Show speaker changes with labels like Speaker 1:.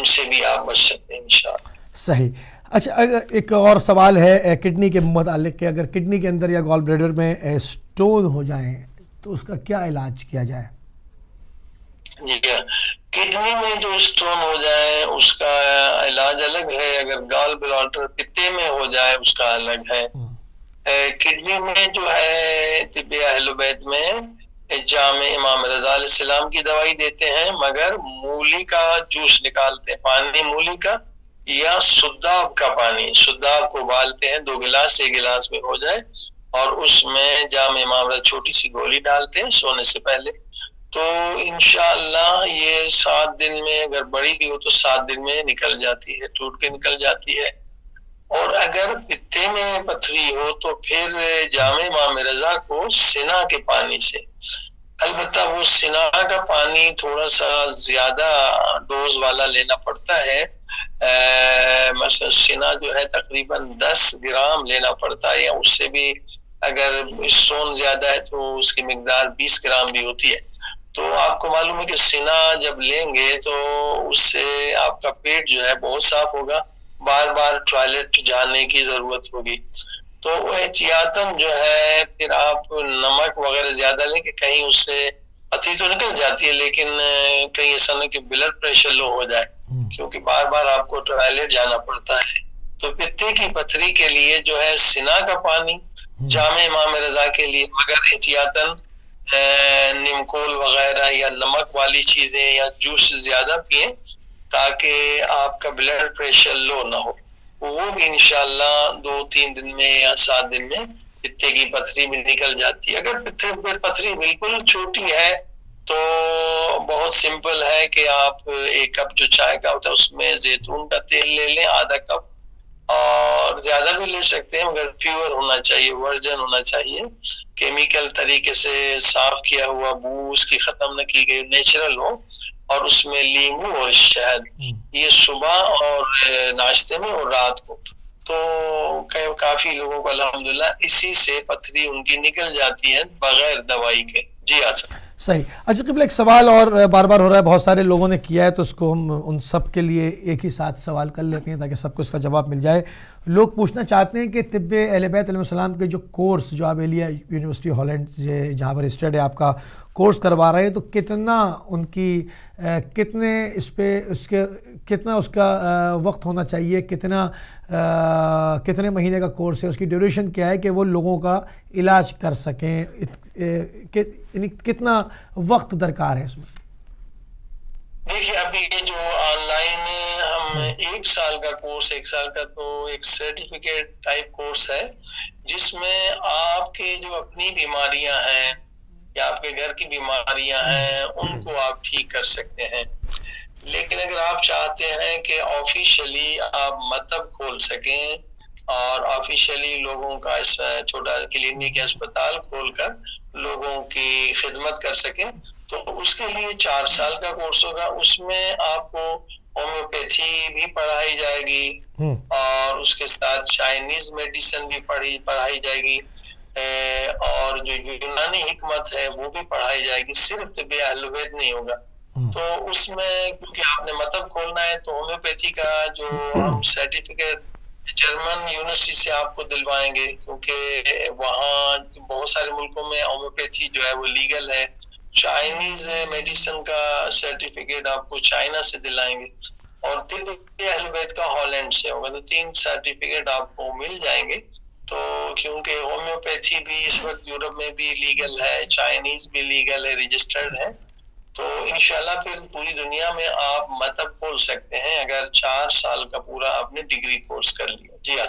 Speaker 1: उनसे भी आप बच सकते हैं इंशाअल्लाह।
Speaker 2: सही। अच्छा, अगर एक और सवाल है किडनी के मुतालिक कि अगर किडनी के अंदर या गॉल ब्लैडर में स्टोन हो जाए तो उसका क्या इलाज किया जाए?
Speaker 1: जी हाँ, किडनी में जो स्टोन हो जाए उसका इलाज अलग है, अगर गॉल ब्लैडर पित्ते में हो जाए उसका अलग है। किडनी में जो है तिब्बे अहले बैत में जामे इमाम रज़ा अलैहिस्सलाम की दवाई देते हैं, मगर मूली का जूस निकालते हैं, पानी मूली का या सुद्दाब का पानी, सुद्दाब को उबालते हैं, 2 गिलास 1 गिलास में हो जाए और उसमें जामे इमाम छोटी सी गोली डालते हैं सोने से पहले। तो इंशाअल्लाह ये 7 दिन में, अगर बड़ी भी हो तो 7 दिन में निकल जाती है, टूट के निकल जाती है। और अगर पित्ते में पथरी हो तो फिर जामे इमाम रज़ा को सिना के पानी से, अलबत्ता वो सिना का पानी थोड़ा सा ज्यादा डोज वाला लेना पड़ता है। मतलब सिना जो है तकरीबन 10 ग्राम लेना पड़ता है, या उससे भी अगर स्टोन ज्यादा है तो उसकी मिकदार 20 ग्राम भी होती है। तो आपको मालूम है कि सिना जब लेंगे तो उससे आपका पेट जो है बहुत साफ होगा, बार बार टॉयलेट जाने की जरूरत होगी। तो एहतियातन जो है फिर आप नमक वगैरह ज्यादा लें कि कहीं उससे पथरी तो निकल जाती है लेकिन कहीं ऐसा नहीं कि ब्लड प्रेशर लो हो जाए, क्योंकि बार बार आपको टॉयलेट जाना पड़ता है। तो पित्ते की पथरी के लिए जो है सिना का पानी, जामे इमाम रज़ा के लिए मगर एहतियातन निमकोल वगैरह या नमक वाली चीजें या जूस ज्यादा पिए ताकि आपका ब्लड प्रेशर लो ना हो। वो भी इंशाल्लाह 2-3 दिन में या 7 दिन में पित्ते की पथरी भी निकल जाती है। अगर पथरी बिल्कुल छोटी है तो बहुत सिंपल है कि आप 1 कप जो चाय का होता है उसमें जैतून का तेल ले लें, आधा कप, और ज्यादा भी ले सकते हैं मगर प्योर होना चाहिए, वर्जन होना चाहिए, केमिकल तरीके से साफ किया हुआ, बू उसकी खत्म न की गई, नेचुरल हो, और उसमें नींबू और शहद, ये सुबह और नाश्ते में और रात को। तो काफी लोगों को अल्हम्दुलिल्लाह इसी से पथरी उनकी निकल जाती है बगैर दवाई के। जी हाँ सर।
Speaker 2: सही। अच्छा क़िबला, एक सवाल और बार बार हो रहा है, बहुत सारे लोगों ने किया है तो उसको हम उन सब के लिए एक ही साथ सवाल कर लेते हैं ताकि सबको इसका जवाब मिल जाए। लोग पूछना चाहते हैं कि तिब्बे अहले बैत अलैहिस्सलाम के जो कोर्स जो आप एलिया यूनिवर्सिटी हॉलैंड से जहाँ पर स्टडी आपका कोर्स करवा रहे हैं, तो कितना उनकी कितने इस पे उसके कितना उसका वक्त होना चाहिए, कितने महीने का कोर्स है, उसकी ड्यूरेशन क्या है कि वो लोगों का इलाज कर सकें, कितना वक्त दरकार है इसमें?
Speaker 1: देखिए, अभी ये जो ऑनलाइन हम 1 साल का कोर्स, 1 साल का तो एक सर्टिफिकेट टाइप कोर्स है जिसमें आपके जो अपनी बीमारियां हैं या आपके घर की बीमारियां हैं उनको आप ठीक कर सकते हैं। लेकिन अगर आप चाहते हैं कि ऑफिशियली आप मकतब खोल सकें और ऑफिशियली लोगों का छोटा क्लिनिक या अस्पताल खोलकर लोगों की खिदमत कर सकें, तो उसके लिए 4 साल का कोर्स होगा। उसमें आपको होम्योपैथी भी पढ़ाई जाएगी और उसके साथ चाइनीज मेडिसिन भी पढ़ाई जाएगी, और जो यूनानी हिकमत है वो भी पढ़ाई जाएगी, सिर्फ तिब्बे अहले बैत नहीं होगा। तो उसमें क्योंकि आपने मतलब खोलना है तो होम्योपैथी का जो हम सर्टिफिकेट जर्मन यूनिवर्सिटी से आपको दिलवाएंगे, क्योंकि वहाँ बहुत सारे मुल्कों में होम्योपैथी जो है वो लीगल है। चाइनीज मेडिसिन का सर्टिफिकेट आपको चाइना से दिलाएंगे, और तिब्बे अहले बैत का हॉलैंड से होगा। तो 3 सर्टिफिकेट आपको मिल जाएंगे। तो क्योंकि होम्योपैथी भी इस वक्त यूरोप में भी लीगल है, चाइनीज भी लीगल है, रजिस्टर्ड है, तो इंशाल्लाह फिर पूरी दुनिया में आप मतलब खोल सकते हैं अगर 4 साल का पूरा आपने डिग्री कोर्स कर लिया। जी हाँ।